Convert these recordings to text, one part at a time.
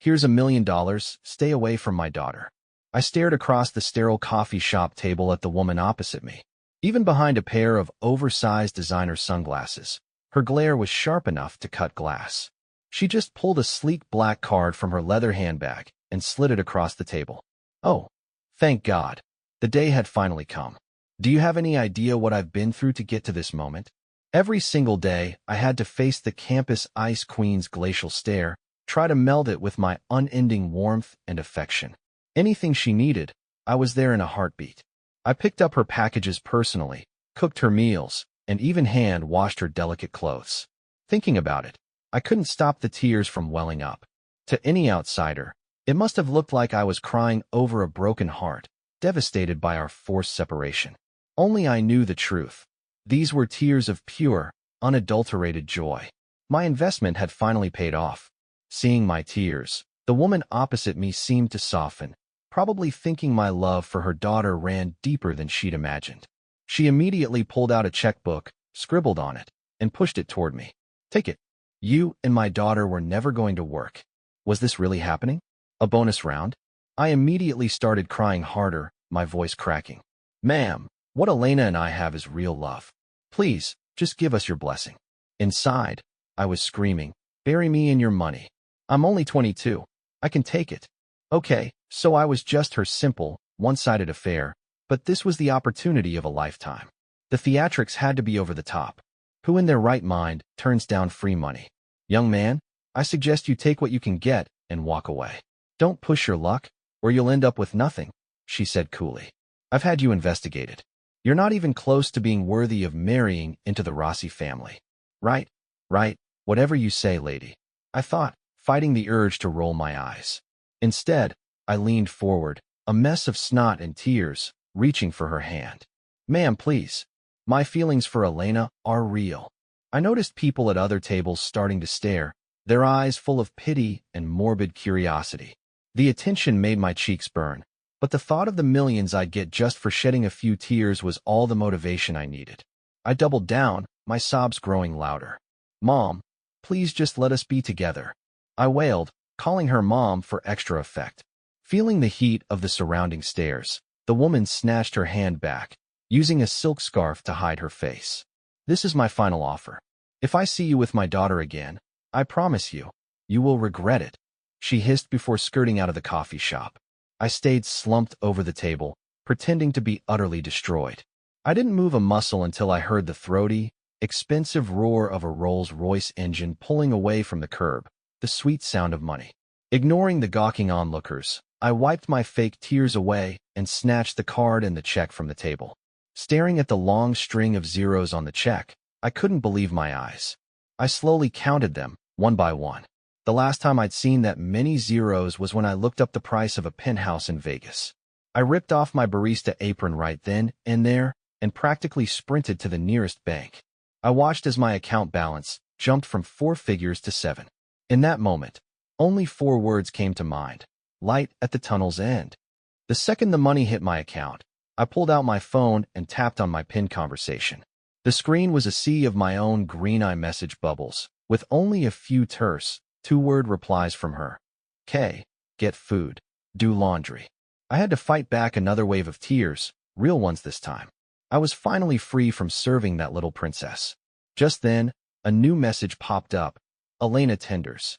Here's $1 million. Stay away from my daughter. I stared across the sterile coffee shop table at the woman opposite me. Even behind a pair of oversized designer sunglasses, her glare was sharp enough to cut glass. She just pulled a sleek black card from her leather handbag and slid it across the table. Oh, thank God. The day had finally come. Do you have any idea what I've been through to get to this moment? Every single day, I had to face the campus ice queen's glacial stare, try to meld it with my unending warmth and affection. Anything she needed, I was there in a heartbeat. I picked up her packages personally, cooked her meals, and even hand-washed her delicate clothes. Thinking about it, I couldn't stop the tears from welling up. To any outsider, it must have looked like I was crying over a broken heart, devastated by our forced separation. Only I knew the truth. These were tears of pure, unadulterated joy. My investment had finally paid off. Seeing my tears, the woman opposite me seemed to soften, probably thinking my love for her daughter ran deeper than she'd imagined. She immediately pulled out a checkbook, scribbled on it, and pushed it toward me. Take it. You and my daughter were never going to work. Was this really happening? A bonus round? I immediately started crying harder, my voice cracking. Ma'am, what Elena and I have is real love. Please, just give us your blessing. Inside, I was screaming, bury me in your money. I'm only 22. I can take it. Okay, so I was just her simple, one-sided affair, but this was the opportunity of a lifetime. The theatrics had to be over the top. Who in their right mind turns down free money? Young man, I suggest you take what you can get and walk away. Don't push your luck, or you'll end up with nothing, she said coolly. I've had you investigated. You're not even close to being worthy of marrying into the Rossi family. Right, whatever you say, lady. I thought, fighting the urge to roll my eyes. Instead, I leaned forward, a mess of snot and tears, reaching for her hand. Ma'am, please. My feelings for Elena are real. I noticed people at other tables starting to stare, their eyes full of pity and morbid curiosity. The attention made my cheeks burn, but the thought of the millions I'd get just for shedding a few tears was all the motivation I needed. I doubled down, my sobs growing louder. Mom, please just let us be together. I wailed, calling her Mom for extra effect. Feeling the heat of the surrounding stares, the woman snatched her hand back, using a silk scarf to hide her face. This is my final offer. If I see you with my daughter again, I promise you, you will regret it, she hissed before skirting out of the coffee shop. I stayed slumped over the table, pretending to be utterly destroyed. I didn't move a muscle until I heard the throaty, expensive roar of a Rolls-Royce engine pulling away from the curb, the sweet sound of money. Ignoring the gawking onlookers, I wiped my fake tears away and snatched the card and the check from the table. Staring at the long string of zeros on the check, I couldn't believe my eyes. I slowly counted them, one by one. The last time I'd seen that many zeros was when I looked up the price of a penthouse in Vegas. I ripped off my barista apron right then and there and practically sprinted to the nearest bank. I watched as my account balance jumped from 4 figures to 7. In that moment, only 4 words came to mind: light at the tunnel's end. The second the money hit my account, I pulled out my phone and tapped on my pinned conversation. The screen was a sea of my own green iMessage bubbles, with only a few terse, 2-word replies from her. K, get food, do laundry. I had to fight back another wave of tears, real ones this time. I was finally free from serving that little princess. Just then, a new message popped up: Elena tenders.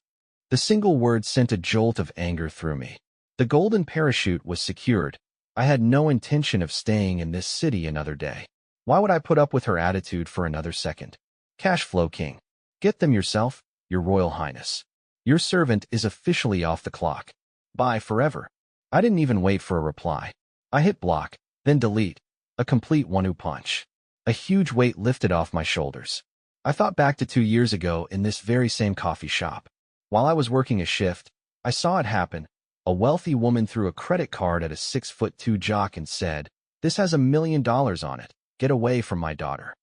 The single word sent a jolt of anger through me. The golden parachute was secured. I had no intention of staying in this city another day. Why would I put up with her attitude for another second? Cash flow king. Get them yourself, your royal highness. Your servant is officially off the clock. Bye forever. I didn't even wait for a reply. I hit block, then delete. A complete one-two punch. A huge weight lifted off my shoulders. I thought back to 2 years ago in this very same coffee shop. While I was working a shift, I saw it happen. A wealthy woman threw a credit card at a 6'2" jock and said, "This has $1 million on it. Get away from my daughter."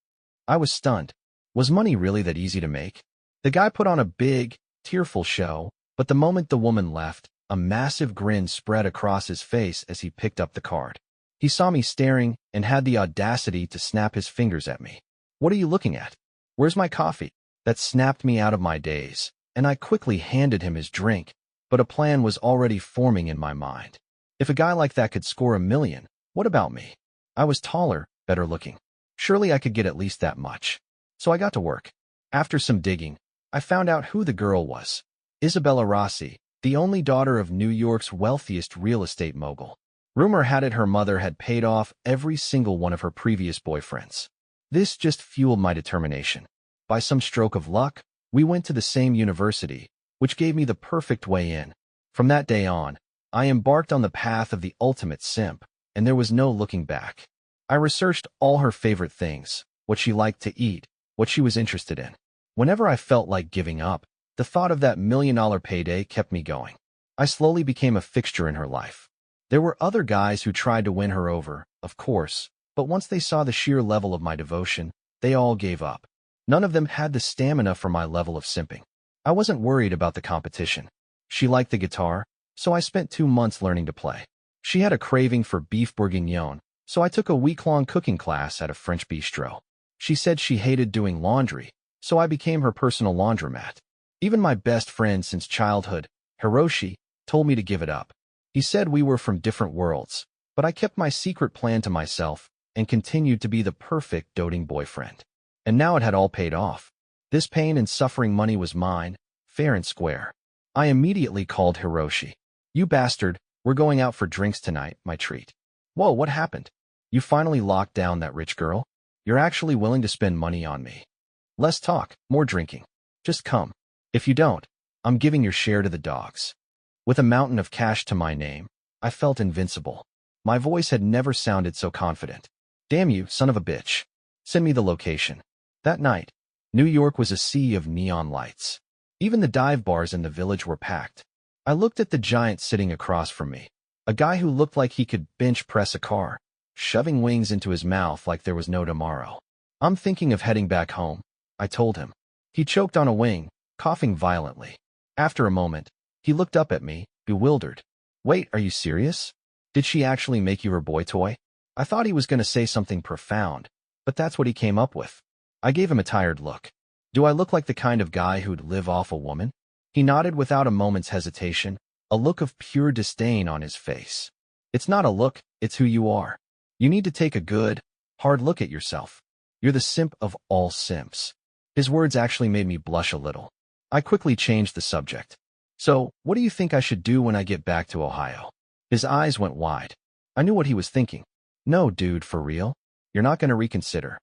I was stunned. Was money really that easy to make? The guy put on a big, tearful show, but the moment the woman left, a massive grin spread across his face as he picked up the card. He saw me staring and had the audacity to snap his fingers at me. "What are you looking at? Where's my coffee?" That snapped me out of my daze, and I quickly handed him his drink. but a plan was already forming in my mind. If a guy like that could score $1 million, what about me? I was taller, better looking. Surely I could get at least that much. So I got to work. After some digging, I found out who the girl was. Isabella Rossi, the only daughter of New York's wealthiest real estate mogul. Rumor had it her mother had paid off every single one of her previous boyfriends. This just fueled my determination. By some stroke of luck, we went to the same university, which gave me the perfect way in. From that day on, I embarked on the path of the ultimate simp, and there was no looking back. I researched all her favorite things, what she liked to eat, what she was interested in. Whenever I felt like giving up, the thought of that $1 million payday kept me going. I slowly became a fixture in her life. There were other guys who tried to win her over, of course, but once they saw the sheer level of my devotion, they all gave up. None of them had the stamina for my level of simping. I wasn't worried about the competition. She liked the guitar, so I spent 2 months learning to play. She had a craving for beef bourguignon, so I took a week-long cooking class at a French bistro. She said she hated doing laundry, so I became her personal laundromat. Even my best friend since childhood, Hiroshi, told me to give it up. He said we were from different worlds, but I kept my secret plan to myself and continued to be the perfect doting boyfriend. And now it had all paid off. This pain and suffering money was mine, fair and square. I immediately called Hiroshi. "You bastard, we're going out for drinks tonight, my treat." "Whoa, what happened? You finally locked down that rich girl? You're actually willing to spend money on me. Less talk, more drinking. Just come. If you don't, I'm giving your share to the dogs." With a mountain of cash to my name, I felt invincible. My voice had never sounded so confident. "Damn you, son of a bitch. Send me the location." That night, New York was a sea of neon lights. Even the dive bars in the village were packed. I looked at the giant sitting across from me, a guy who looked like he could bench press a car, shoving wings into his mouth like there was no tomorrow. "I'm thinking of heading back home," I told him. He choked on a wing, coughing violently. After a moment, he looked up at me, bewildered. "Wait, are you serious? Did she actually make you her boy toy?" I thought he was going to say something profound, but that's what he came up with. I gave him a tired look. "Do I look like the kind of guy who'd live off a woman?" He nodded without a moment's hesitation, a look of pure disdain on his face. "It's not a look, it's who you are. You need to take a good, hard look at yourself. You're the simp of all simps." His words actually made me blush a little. I quickly changed the subject. "So, what do you think I should do when I get back to Ohio?" His eyes went wide. I knew what he was thinking. "No, dude, for real? You're not going to reconsider?"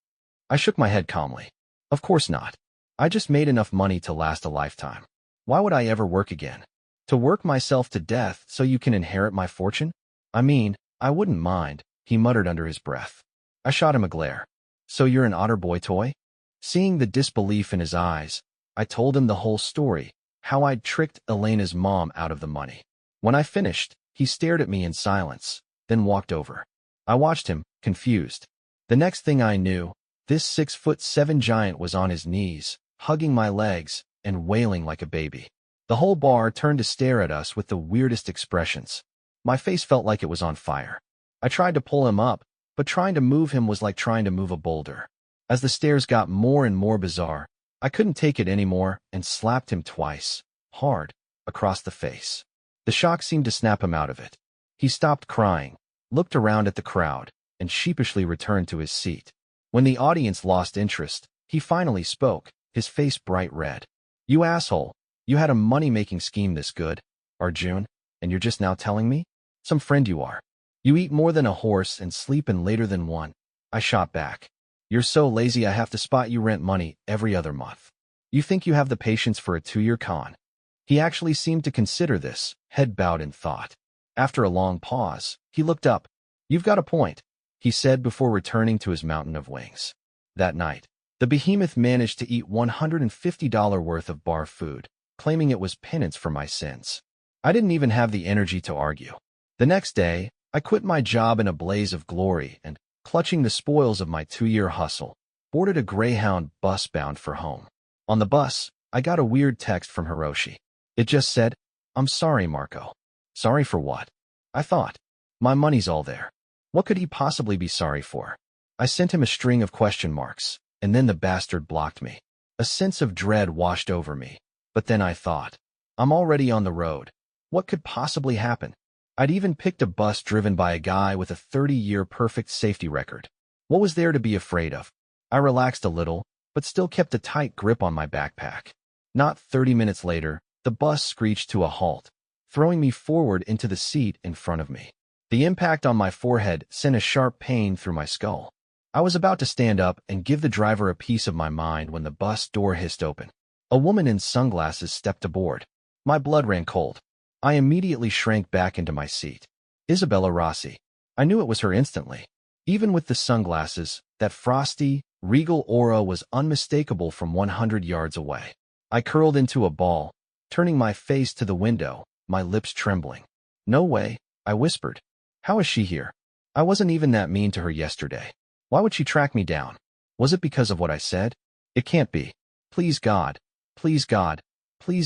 I shook my head calmly. "Of course not. I just made enough money to last a lifetime. Why would I ever work again? To work myself to death so you can inherit my fortune? I mean, I wouldn't mind," he muttered under his breath. I shot him a glare. "So you're an otter boy toy?" Seeing the disbelief in his eyes, I told him the whole story, how I'd tricked Elena's mom out of the money. When I finished, he stared at me in silence, then walked over. I watched him, confused. The next thing I knew, this 6'7" giant was on his knees, hugging my legs, and wailing like a baby. The whole bar turned to stare at us with the weirdest expressions. My face felt like it was on fire. I tried to pull him up, but trying to move him was like trying to move a boulder. As the stares got more and more bizarre, I couldn't take it anymore and slapped him twice, hard, across the face. The shock seemed to snap him out of it. He stopped crying, looked around at the crowd, and sheepishly returned to his seat. When the audience lost interest, he finally spoke, his face bright red. "You asshole, you had a money-making scheme this good, Arjun, and you're just now telling me? Some friend you are. You eat more than a horse and sleep in later than one." I shot back. "You're so lazy I have to spot you rent money every other month. You think you have the patience for a 2-year con?" He actually seemed to consider this, head bowed in thought. After a long pause, he looked up. "You've got a point," he said before returning to his mountain of wings. That night, the behemoth managed to eat $150 worth of bar food, claiming it was penance for my sins. I didn't even have the energy to argue. The next day, I quit my job in a blaze of glory and, clutching the spoils of my 2-year hustle, boarded a Greyhound bus bound for home. On the bus, I got a weird text from Hiroshi. It just said, "I'm sorry, Marco." Sorry for what? I thought. My money's all there. What could he possibly be sorry for? I sent him a string of question marks, and then the bastard blocked me. A sense of dread washed over me, but then I thought, I'm already on the road. What could possibly happen? I'd even picked a bus driven by a guy with a 30-year perfect safety record. What was there to be afraid of? I relaxed a little, but still kept a tight grip on my backpack. Not 30 minutes later, the bus screeched to a halt, throwing me forward into the seat in front of me. The impact on my forehead sent a sharp pain through my skull. I was about to stand up and give the driver a piece of my mind when the bus door hissed open. A woman in sunglasses stepped aboard. My blood ran cold. I immediately shrank back into my seat. Isabella Rossi. I knew it was her instantly. Even with the sunglasses, that frosty, regal aura was unmistakable from 100 yards away. I curled into a ball, turning my face to the window, my lips trembling. "No way," I whispered. "How is she here? I wasn't even that mean to her yesterday. Why would she track me down? Was it because of what I said? It can't be. Please God, please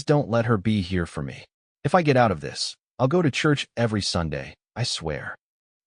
don't let her be here for me. If I get out of this, I'll go to church every Sunday, I swear."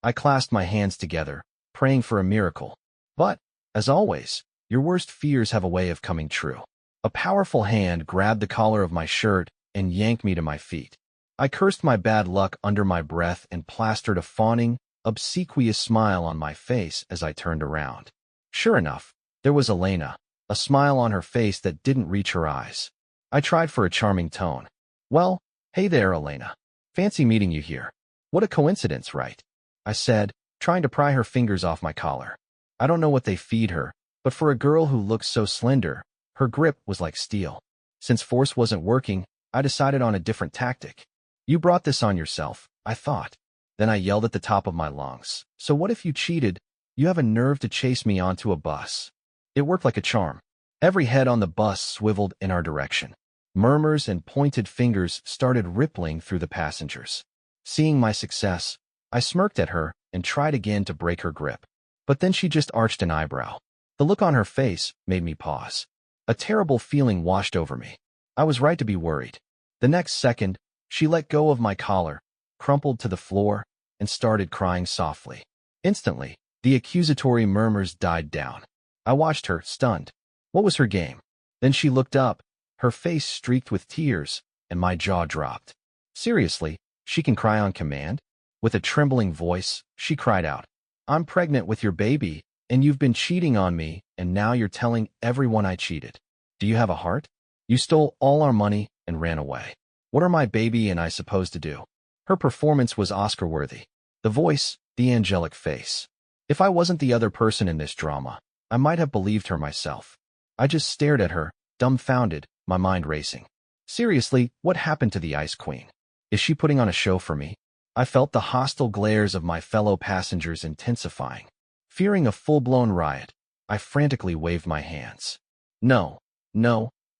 I clasped my hands together, praying for a miracle. But, as always, your worst fears have a way of coming true. A powerful hand grabbed the collar of my shirt and yanked me to my feet. I cursed my bad luck under my breath and plastered a fawning, obsequious smile on my face as I turned around. Sure enough, there was Elena, a smile on her face that didn't reach her eyes. I tried for a charming tone. "Well, hey there, Elena. Fancy meeting you here. What a coincidence, right?" I said, trying to pry her fingers off my collar. I don't know what they feed her, but for a girl who looked so slender, her grip was like steel. Since force wasn't working, I decided on a different tactic. "You brought this on yourself," I thought. Then I yelled at the top of my lungs. "So what if you cheated? You have a nerve to chase me onto a bus." It worked like a charm. Every head on the bus swiveled in our direction. Murmurs and pointed fingers started rippling through the passengers. Seeing my success, I smirked at her and tried again to break her grip. But then she just arched an eyebrow. The look on her face made me pause. A terrible feeling washed over me. I was right to be worried. The next second, she let go of my collar, crumpled to the floor, and started crying softly. Instantly, the accusatory murmurs died down. I watched her, stunned. What was her game? Then she looked up, her face streaked with tears, and my jaw dropped. "Seriously, she can cry on command?" With a trembling voice, she cried out, "I'm pregnant with your baby, and you've been cheating on me, and now you're telling everyone I cheated. Do you have a heart? You stole all our money and ran away. What are my baby and I supposed to do?" Her performance was Oscar-worthy. The voice, the angelic face. If I wasn't the other person in this drama, I might have believed her myself. I just stared at her, dumbfounded, my mind racing. Seriously, what happened to the Ice Queen? Is she putting on a show for me? I felt the hostile glares of my fellow passengers intensifying. Fearing a full-blown riot, I frantically waved my hands. No,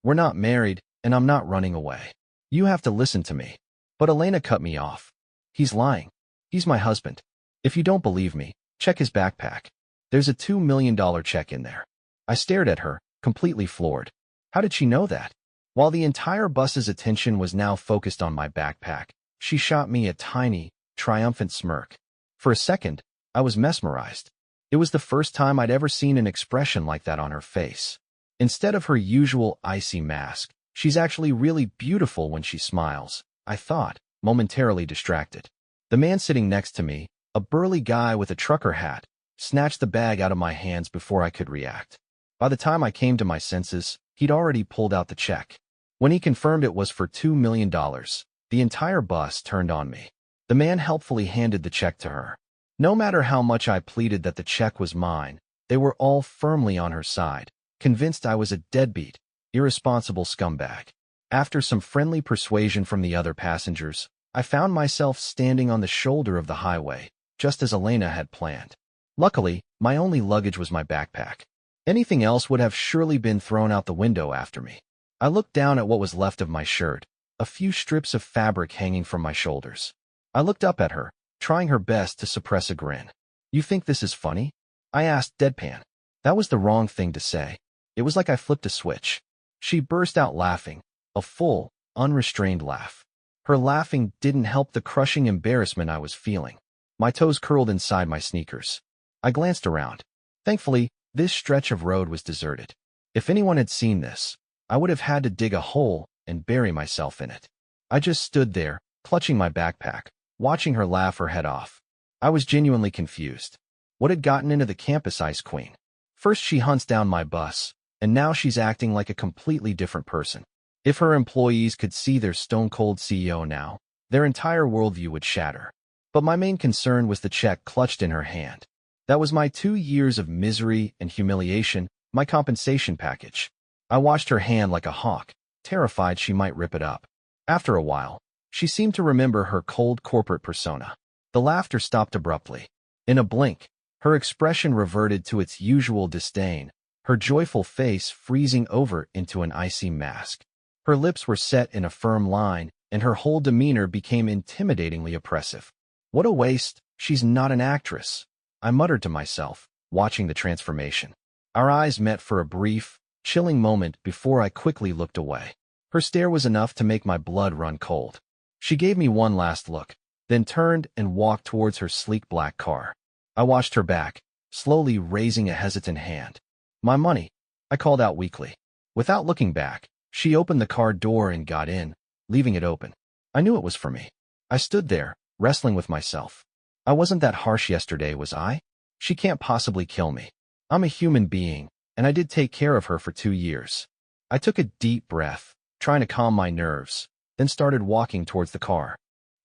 we're not married, and I'm not running away. You have to listen to me." But Elena cut me off. "He's lying. He's my husband. If you don't believe me, check his backpack. There's a $2 million check in there." I stared at her, completely floored. How did she know that? While the entire bus's attention was now focused on my backpack, she shot me a tiny, triumphant smirk. For a second, I was mesmerized. It was the first time I'd ever seen an expression like that on her face. Instead of her usual icy mask, she's actually really beautiful when she smiles, I thought, momentarily distracted. The man sitting next to me, a burly guy with a trucker hat, snatched the bag out of my hands before I could react. By the time I came to my senses, he'd already pulled out the check. When he confirmed it was for $2 million, the entire bus turned on me. The man helpfully handed the check to her. No matter how much I pleaded that the check was mine, they were all firmly on her side, convinced I was a deadbeat, irresponsible scumbag. After some friendly persuasion from the other passengers, I found myself standing on the shoulder of the highway, just as Elena had planned. Luckily, my only luggage was my backpack. Anything else would have surely been thrown out the window after me. I looked down at what was left of my shirt, a few strips of fabric hanging from my shoulders. I looked up at her, trying her best to suppress a grin. "You think this is funny?" I asked deadpan. That was the wrong thing to say. It was like I flipped a switch. She burst out laughing, a full, unrestrained laugh. Her laughing didn't help the crushing embarrassment I was feeling. My toes curled inside my sneakers. I glanced around. Thankfully, this stretch of road was deserted. If anyone had seen this, I would have had to dig a hole and bury myself in it. I just stood there, clutching my backpack, watching her laugh her head off. I was genuinely confused. What had gotten into the campus ice queen? First she hunts down my bus, and now she's acting like a completely different person. If her employees could see their stone-cold CEO now, their entire worldview would shatter. But my main concern was the check clutched in her hand. That was my 2 years of misery and humiliation, my compensation package. I watched her hand like a hawk, terrified she might rip it up. After a while, she seemed to remember her cold corporate persona. The laughter stopped abruptly. In a blink, her expression reverted to its usual disdain, her joyful face freezing over into an icy mask. Her lips were set in a firm line, and her whole demeanor became intimidatingly oppressive. What a waste, she's not an actress, I muttered to myself, watching the transformation. Our eyes met for a brief, chilling moment before I quickly looked away. Her stare was enough to make my blood run cold. She gave me one last look, then turned and walked towards her sleek black car. I watched her back, slowly raising a hesitant hand. My money, I called out weakly. Without looking back, she opened the car door and got in, leaving it open. I knew it was for me. I stood there, wrestling with myself. I wasn't that harsh yesterday, was I? She can't possibly kill me. I'm a human being, and I did take care of her for 2 years. I took a deep breath, trying to calm my nerves, then started walking towards the car.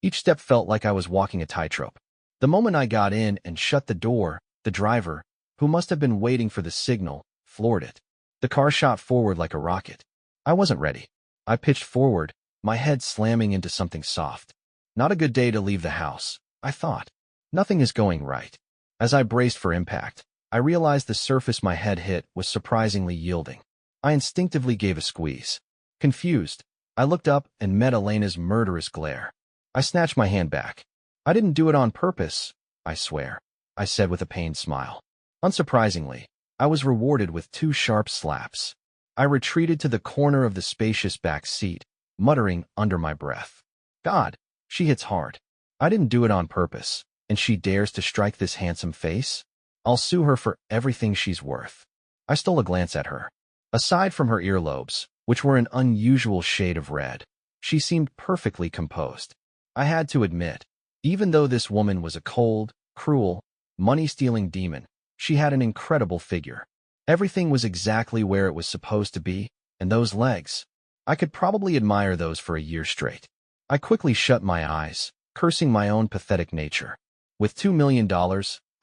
Each step felt like I was walking a tightrope. The moment I got in and shut the door, the driver, who must have been waiting for the signal, floored it. The car shot forward like a rocket. I wasn't ready. I pitched forward, my head slamming into something soft. Not a good day to leave the house, I thought. Nothing is going right. As I braced for impact, I realized the surface my head hit was surprisingly yielding. I instinctively gave a squeeze. Confused, I looked up and met Elena's murderous glare. I snatched my hand back. I didn't do it on purpose, I swear, I said with a pained smile. Unsurprisingly, I was rewarded with 2 sharp slaps. I retreated to the corner of the spacious back seat, muttering under my breath. God, she hits hard. I didn't do it on purpose, and she dares to strike this handsome face? I'll sue her for everything she's worth. I stole a glance at her. Aside from her earlobes, which were an unusual shade of red, she seemed perfectly composed. I had to admit, even though this woman was a cold, cruel, money-stealing demon, she had an incredible figure. Everything was exactly where it was supposed to be, and those legs. I could probably admire those for a year straight. I quickly shut my eyes, cursing my own pathetic nature. With $2 million,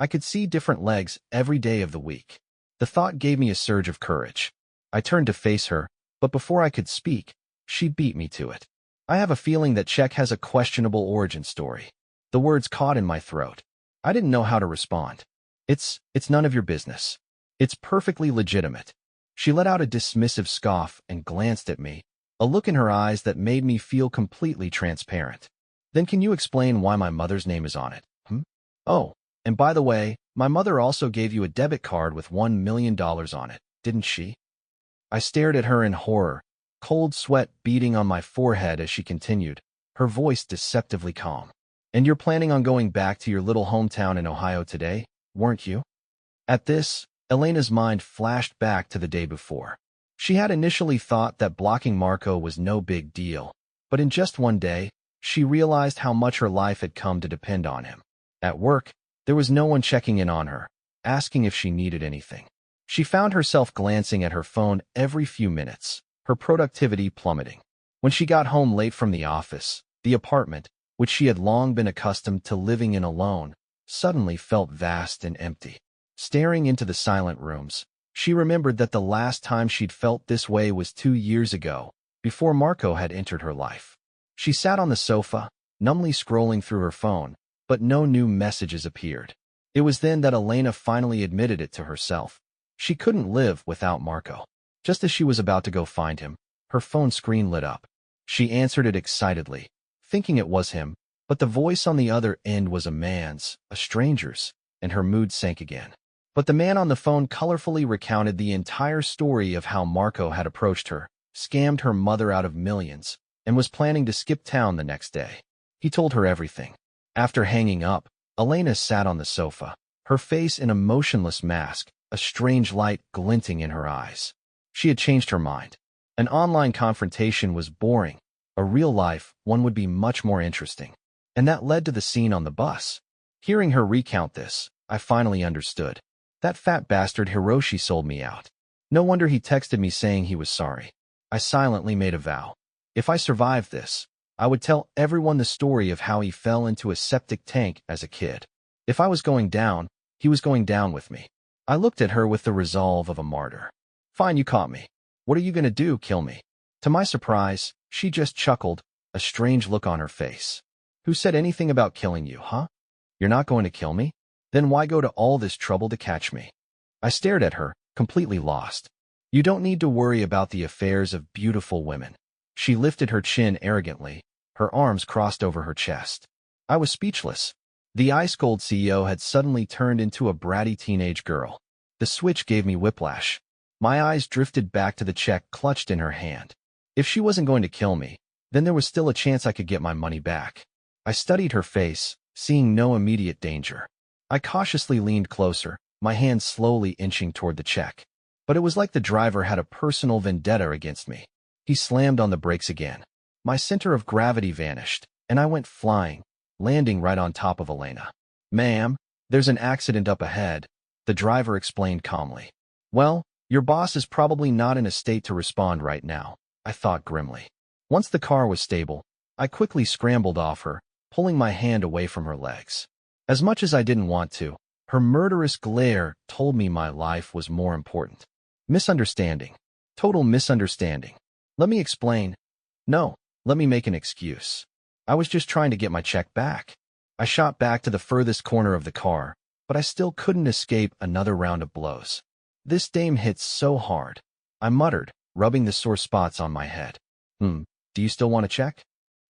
I could see different legs every day of the week. The thought gave me a surge of courage. I turned to face her, but before I could speak, she beat me to it. I have a feeling that Czech has a questionable origin story. The words caught in my throat. I didn't know how to respond. It's none of your business. It's perfectly legitimate. She let out a dismissive scoff and glanced at me, a look in her eyes that made me feel completely transparent. Then can you explain why my mother's name is on it? Oh, and by the way, my mother also gave you a debit card with $1 million on it, didn't she? I stared at her in horror, cold sweat beading on my forehead as she continued, her voice deceptively calm. And you're planning on going back to your little hometown in Ohio today, weren't you? At this, Elena's mind flashed back to the day before. She had initially thought that blocking Marco was no big deal, but in just one day, she realized how much her life had come to depend on him. At work, there was no one checking in on her, asking if she needed anything. She found herself glancing at her phone every few minutes, her productivity plummeting. When she got home late from the office, the apartment, which she had long been accustomed to living in alone, suddenly felt vast and empty. Staring into the silent rooms, she remembered that the last time she'd felt this way was 2 years ago, before Marco had entered her life. She sat on the sofa, numbly scrolling through her phone, but no new messages appeared. It was then that Elena finally admitted it to herself. She couldn't live without Marco. Just as she was about to go find him, her phone screen lit up. She answered it excitedly, thinking it was him, but the voice on the other end was a man's, a stranger's, and her mood sank again. But the man on the phone colorfully recounted the entire story of how Marco had approached her, scammed her mother out of millions, and was planning to skip town the next day. He told her everything. After hanging up, Elena sat on the sofa, her face in a motionless mask, a strange light glinting in her eyes. She had changed her mind. An online confrontation was boring, A real life one would be much more interesting. And that led to the scene on the bus. Hearing her recount this, I finally understood. That fat bastard Hiroshi sold me out. No wonder he texted me saying he was sorry. I silently made a vow. If I survived this, I would tell everyone the story of how he fell into a septic tank as a kid. If I was going down, he was going down with me. I looked at her with the resolve of a martyr. Fine, you caught me. What are you gonna do, kill me? To my surprise, she just chuckled, a strange look on her face. Who said anything about killing you, huh? You're not going to kill me? Then why go to all this trouble to catch me? I stared at her, completely lost. You don't need to worry about the affairs of beautiful women. She lifted her chin arrogantly, her arms crossed over her chest. I was speechless. The ice-cold CEO had suddenly turned into a bratty teenage girl. The switch gave me whiplash. My eyes drifted back to the check clutched in her hand. If she wasn't going to kill me, then there was still a chance I could get my money back. I studied her face, seeing no immediate danger. I cautiously leaned closer, my hand slowly inching toward the check. But it was like the driver had a personal vendetta against me. He slammed on the brakes again. My center of gravity vanished, and I went flying, landing right on top of Elena. Ma'am, there's an accident up ahead, the driver explained calmly. Well, your boss is probably not in a state to respond right now, I thought grimly. Once the car was stable, I quickly scrambled off her, pulling my hand away from her legs. As much as I didn't want to, her murderous glare told me my life was more important. Misunderstanding. Total misunderstanding. Let me explain. No, let me make an excuse. I was just trying to get my check back. I shot back to the furthest corner of the car, but I still couldn't escape another round of blows. This dame hits so hard, I muttered, rubbing the sore spots on my head. Do you still want to check?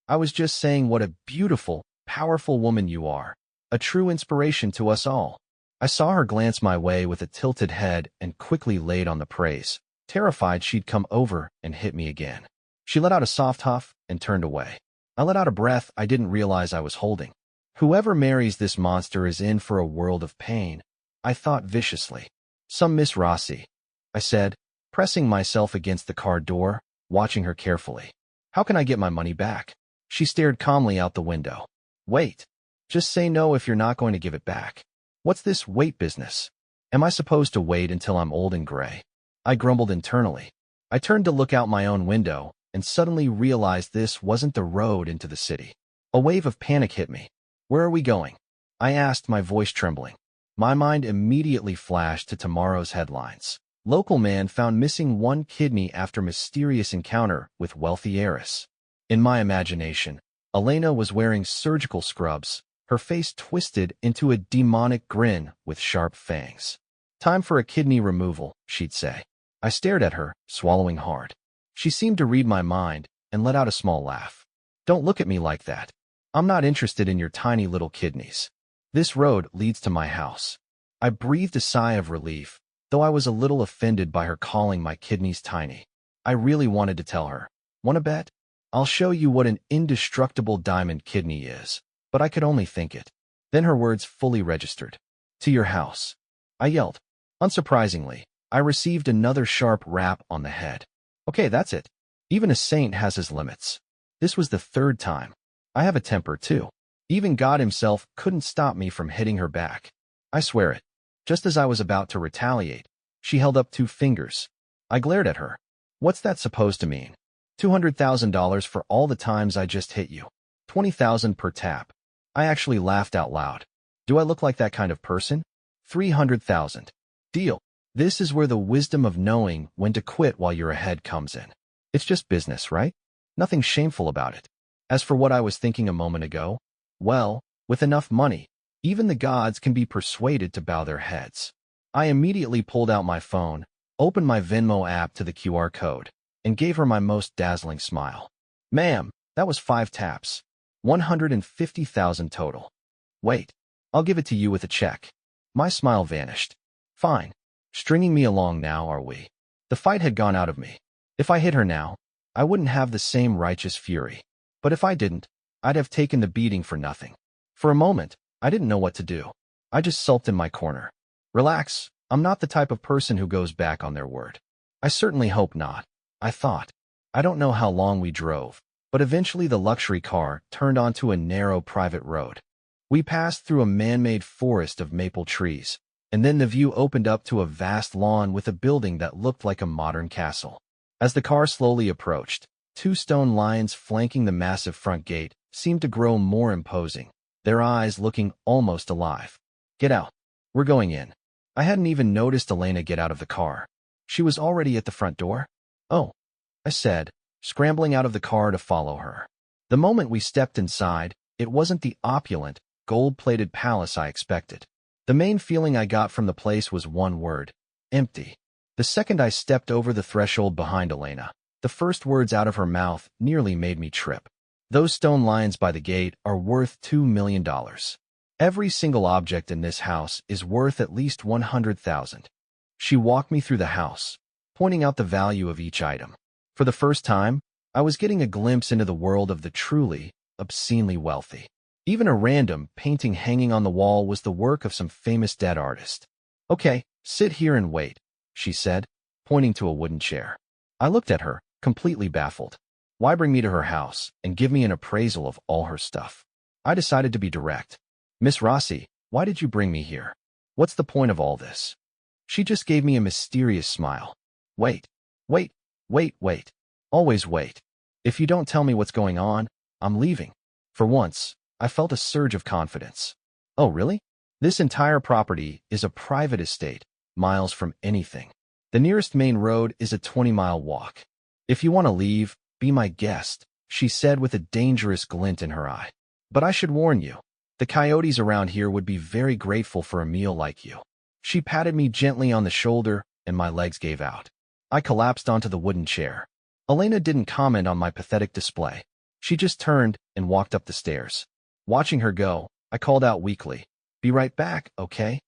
I was just saying what a beautiful, powerful woman you are. A true inspiration to us all. I saw her glance my way with a tilted head and quickly laid on the praise, terrified she'd come over and hit me again. She let out a soft huff and turned away. I let out a breath I didn't realize I was holding. Whoever marries this monster is in for a world of pain, I thought viciously. Some Miss Rossi, I said, pressing myself against the car door, watching her carefully. How can I get my money back? She stared calmly out the window. Wait. Just say no if you're not going to give it back. What's this wait business? Am I supposed to wait until I'm old and gray? I grumbled internally. I turned to look out my own window and suddenly realized this wasn't the road into the city. A wave of panic hit me. Where are we going? I asked, my voice trembling. My mind immediately flashed to tomorrow's headlines. Local man found missing one kidney after mysterious encounter with wealthy heiress. In my imagination, Elena was wearing surgical scrubs, her face twisted into a demonic grin with sharp fangs. Time for a kidney removal, she'd say. I stared at her, swallowing hard. She seemed to read my mind and let out a small laugh. Don't look at me like that. I'm not interested in your tiny little kidneys. This road leads to my house. I breathed a sigh of relief, though I was a little offended by her calling my kidneys tiny. I really wanted to tell her. Want to bet? I'll show you what an indestructible diamond kidney is. But I could only think it. Then her words fully registered. To your house. I yelled. Unsurprisingly, I received another sharp rap on the head. Okay, that's it. Even a saint has his limits. This was the third time. I have a temper, too. Even God himself couldn't stop me from hitting her back. I swear it. Just as I was about to retaliate, she held up 2 fingers. I glared at her. What's that supposed to mean? $200,000 for all the times I just hit you. $20,000 per tap. I actually laughed out loud. Do I look like that kind of person? $300,000. Deal. This is where the wisdom of knowing when to quit while you're ahead comes in. It's just business, right? Nothing shameful about it. As for what I was thinking a moment ago, well, with enough money, even the gods can be persuaded to bow their heads. I immediately pulled out my phone, opened my Venmo app to the QR code, and gave her my most dazzling smile. Ma'am, that was 5 taps. 150,000 total. Wait, I'll give it to you with a check. My smile vanished. Fine. Stringing me along now, are we? The fight had gone out of me. If I hit her now, I wouldn't have the same righteous fury. But if I didn't, I'd have taken the beating for nothing. For a moment, I didn't know what to do. I just sulked in my corner. Relax, I'm not the type of person who goes back on their word. I certainly hope not, I thought. I don't know how long we drove, But eventually the luxury car turned onto a narrow private road. We passed through a man-made forest of maple trees, and then the view opened up to a vast lawn with a building that looked like a modern castle. As the car slowly approached, two stone lions flanking the massive front gate seemed to grow more imposing, their eyes looking almost alive. "Get out. We're going in." I hadn't even noticed Elena get out of the car. She was already at the front door. "Oh," I said, scrambling out of the car to follow her. The moment we stepped inside, it wasn't the opulent, gold-plated palace I expected. The main feeling I got from the place was one word: empty. The second I stepped over the threshold behind Elena, the first words out of her mouth nearly made me trip. "Those stone lions by the gate are worth $2 million. Every single object in this house is worth at least $100,000. She walked me through the house, pointing out the value of each item. For the first time, I was getting a glimpse into the world of the truly, obscenely wealthy. Even a random painting hanging on the wall was the work of some famous dead artist. "Okay, sit here and wait," she said, pointing to a wooden chair. I looked at her, completely baffled. Why bring me to her house and give me an appraisal of all her stuff? I decided to be direct. "Miss Rossi, why did you bring me here? What's the point of all this?" She just gave me a mysterious smile. "Wait, wait, wait. Always wait. If you don't tell me what's going on, I'm leaving." For once, I felt a surge of confidence. "Oh, really? This entire property is a private estate, miles from anything. The nearest main road is a 20-mile walk. If you want to leave, be my guest," she said with a dangerous glint in her eye. "But I should warn you, the coyotes around here would be very grateful for a meal like you." She patted me gently on the shoulder, and my legs gave out. I collapsed onto the wooden chair. Elena didn't comment on my pathetic display. She just turned and walked up the stairs. Watching her go, I called out weakly, "Be right back, okay?"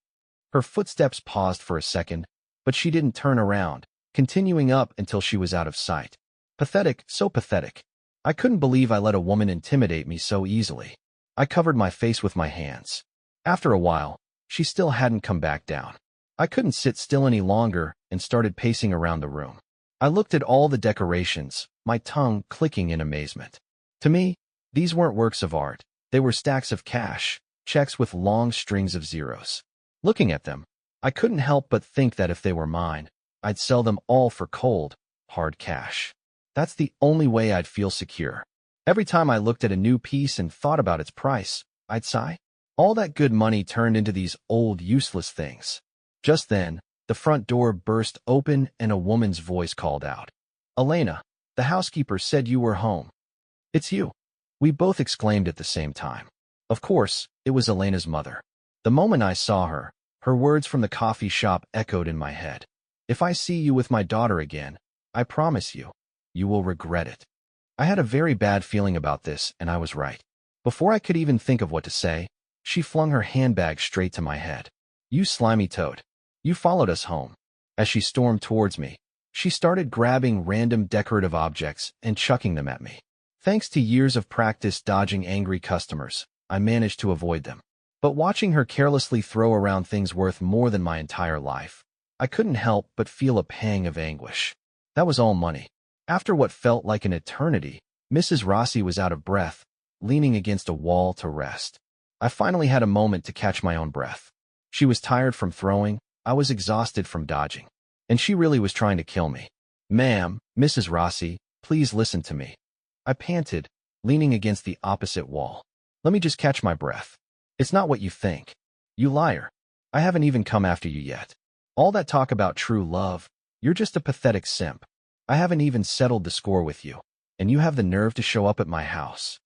Her footsteps paused for a second, but she didn't turn around, continuing up until she was out of sight. Pathetic, so pathetic. I couldn't believe I let a woman intimidate me so easily. I covered my face with my hands. After a while, she still hadn't come back down. I couldn't sit still any longer and started pacing around the room. I looked at all the decorations, my tongue clicking in amazement. To me, these weren't works of art. They were stacks of cash, checks with long strings of zeros. Looking at them, I couldn't help but think that if they were mine, I'd sell them all for cold, hard cash. That's the only way I'd feel secure. Every time I looked at a new piece and thought about its price, I'd sigh. All that good money turned into these old, useless things. Just then, the front door burst open and a woman's voice called out, "Elena, the housekeeper said you were home." "It's you." We both exclaimed at the same time. Of course, it was Elena's mother. The moment I saw her, her words from the coffee shop echoed in my head. "If I see you with my daughter again, I promise you, you will regret it." I had a very bad feeling about this, and I was right. Before I could even think of what to say, she flung her handbag straight to my head. "You slimy toad. You followed us home." As she stormed towards me, she started grabbing random decorative objects and chucking them at me. Thanks to years of practice dodging angry customers, I managed to avoid them. But watching her carelessly throw around things worth more than my entire life, I couldn't help but feel a pang of anguish. That was all money. After what felt like an eternity, Mrs. Rossi was out of breath, leaning against a wall to rest. I finally had a moment to catch my own breath. She was tired from throwing, I was exhausted from dodging. And she really was trying to kill me. "Ma'am, Mrs. Rossi, please listen to me." I panted, leaning against the opposite wall. "Let me just catch my breath. It's not what you think. You liar. I haven't even come after you yet. All that talk about true love, you're just a pathetic simp. I haven't even settled the score with you, and you have the nerve to show up at my house."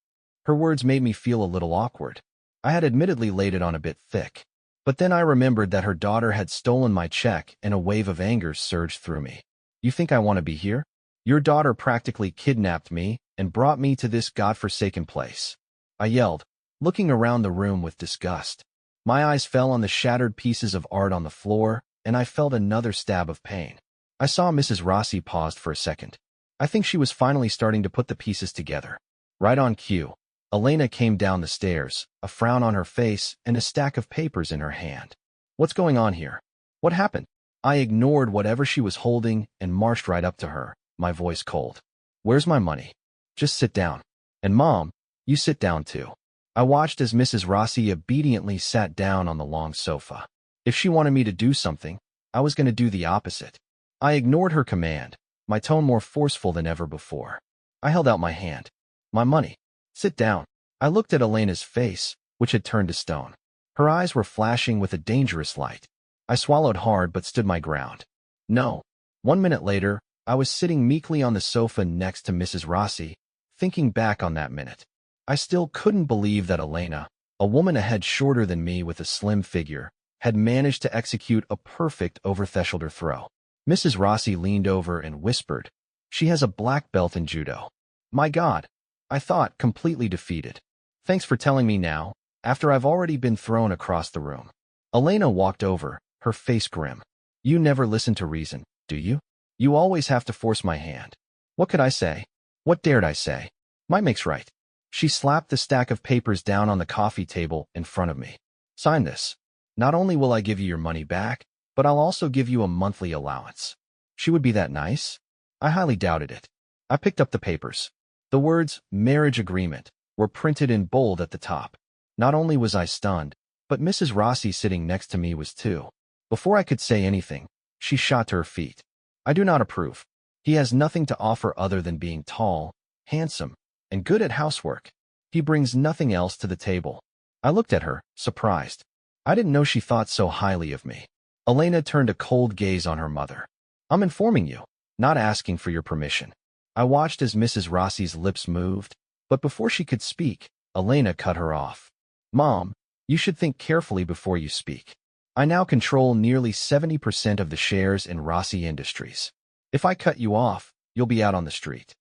Her words made me feel a little awkward. I had admittedly laid it on a bit thick. But then I remembered that her daughter had stolen my check, and a wave of anger surged through me. "You think I want to be here? Your daughter practically kidnapped me and brought me to this godforsaken place," I yelled, looking around the room with disgust. My eyes fell on the shattered pieces of art on the floor, and I felt another stab of pain. I saw Mrs. Rossi paused for a second. I think she was finally starting to put the pieces together. Right on cue, Elena came down the stairs, a frown on her face and a stack of papers in her hand. "What's going on here? What happened?" I ignored whatever she was holding and marched right up to her, my voice cold. "Where's my money?" Just sit down. And Mom, you sit down too. I watched as Mrs. Rossi obediently sat down on the long sofa. If she wanted me to do something, I was going to do the opposite. I ignored her command, my tone more forceful than ever before. I held out my hand. My money. Sit down. I looked at Elena's face, which had turned to stone. Her eyes were flashing with a dangerous light. I swallowed hard but stood my ground. No. 1 minute later, I was sitting meekly on the sofa next to Mrs. Rossi, thinking back on that minute. I still couldn't believe that Elena, a woman a head shorter than me with a slim figure, had managed to execute a perfect over-the-shoulder throw. Mrs. Rossi leaned over and whispered, "She has a black belt in judo." My God, I thought, completely defeated. Thanks for telling me now, after I've already been thrown across the room. Elena walked over, her face grim. You never listen to reason, do you? You always have to force my hand. What could I say? What dared I say? Might makes right. She slapped the stack of papers down on the coffee table in front of me. Sign this. Not only will I give you your money back, but I'll also give you a monthly allowance. She would be that nice? I highly doubted it. I picked up the papers. The words, marriage agreement, were printed in bold at the top. Not only was I stunned, but Mrs. Rossi sitting next to me was too. Before I could say anything, she shot to her feet. I do not approve. He has nothing to offer other than being tall, handsome, and good at housework. He brings nothing else to the table. I looked at her, surprised. I didn't know she thought so highly of me. Elena turned a cold gaze on her mother. I'm informing you, not asking for your permission. I watched as Mrs. Rossi's lips moved, but before she could speak, Elena cut her off. Mom, you should think carefully before you speak. I now control nearly 70% of the shares in Rossi Industries. If I cut you off, you'll be out on the street.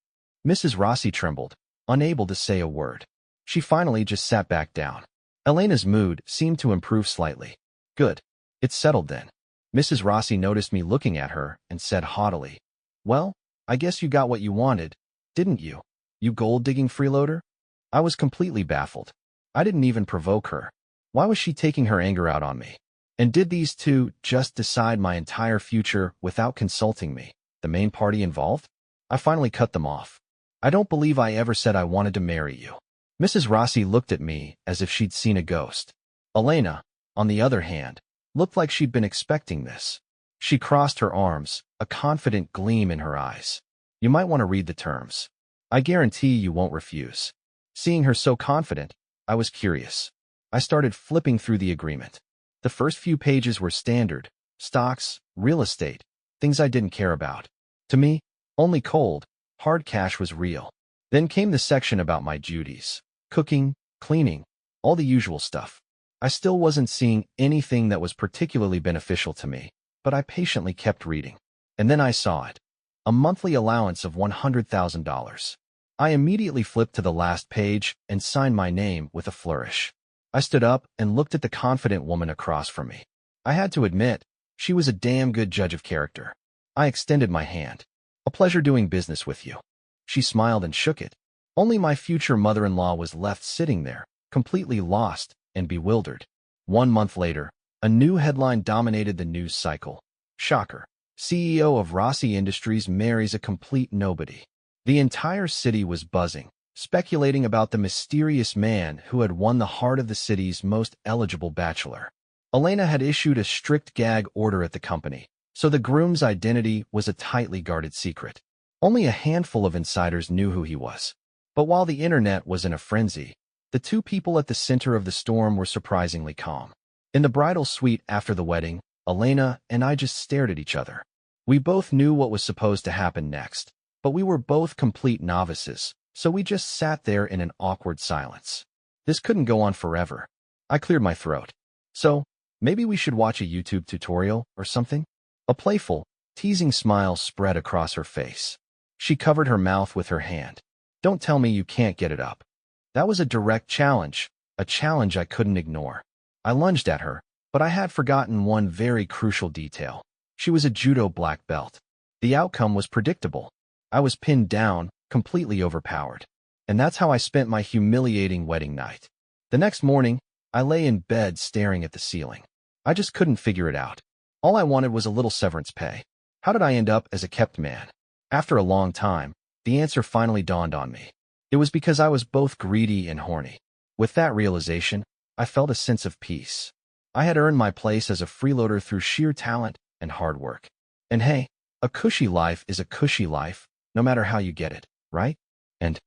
Mrs. Rossi trembled, unable to say a word. She finally just sat back down. Elena's mood seemed to improve slightly. Good. It's settled then. Mrs. Rossi noticed me looking at her and said haughtily, Well, I guess you got what you wanted, didn't you? You gold-digging freeloader? I was completely baffled. I didn't even provoke her. Why was she taking her anger out on me? And did these two just decide my entire future without consulting me, the main party involved? I finally cut them off. I don't believe I ever said I wanted to marry you. Mrs. Rossi looked at me as if she'd seen a ghost. Elena, on the other hand, looked like she'd been expecting this. She crossed her arms, a confident gleam in her eyes. You might want to read the terms. I guarantee you won't refuse. Seeing her so confident, I was curious. I started flipping through the agreement. The first few pages were standard, stocks, real estate, things I didn't care about. To me, only cold, hard cash was real. Then came the section about my duties. Cooking, cleaning, all the usual stuff. I still wasn't seeing anything that was particularly beneficial to me, but I patiently kept reading. And then I saw it. A monthly allowance of $100,000. I immediately flipped to the last page and signed my name with a flourish. I stood up and looked at the confident woman across from me. I had to admit, she was a damn good judge of character. I extended my hand. A pleasure doing business with you. She smiled and shook it. Only my future mother-in-law was left sitting there, completely lost and bewildered. 1 month later, a new headline dominated the news cycle. Shocker. CEO of Rossi Industries marries a complete nobody. The entire city was buzzing, speculating about the mysterious man who had won the heart of the city's most eligible bachelor. Elena had issued a strict gag order at the company, so the groom's identity was a tightly guarded secret. Only a handful of insiders knew who he was. But while the internet was in a frenzy, the two people at the center of the storm were surprisingly calm. In the bridal suite after the wedding, Elena and I just stared at each other. We both knew what was supposed to happen next, but we were both complete novices, so we just sat there in an awkward silence. This couldn't go on forever. I cleared my throat. So, maybe we should watch a YouTube tutorial or something? A playful, teasing smile spread across her face. She covered her mouth with her hand. Don't tell me you can't get it up. That was a direct challenge, a challenge I couldn't ignore. I lunged at her, but I had forgotten one very crucial detail. She was a judo black belt. The outcome was predictable. I was pinned down, completely overpowered. And that's how I spent my humiliating wedding night. The next morning, I lay in bed staring at the ceiling. I just couldn't figure it out. All I wanted was a little severance pay. How did I end up as a kept man? After a long time, the answer finally dawned on me. It was because I was both greedy and horny. With that realization, I felt a sense of peace. I had earned my place as a freeloader through sheer talent and hard work. And hey, a cushy life is a cushy life, no matter how you get it, right? And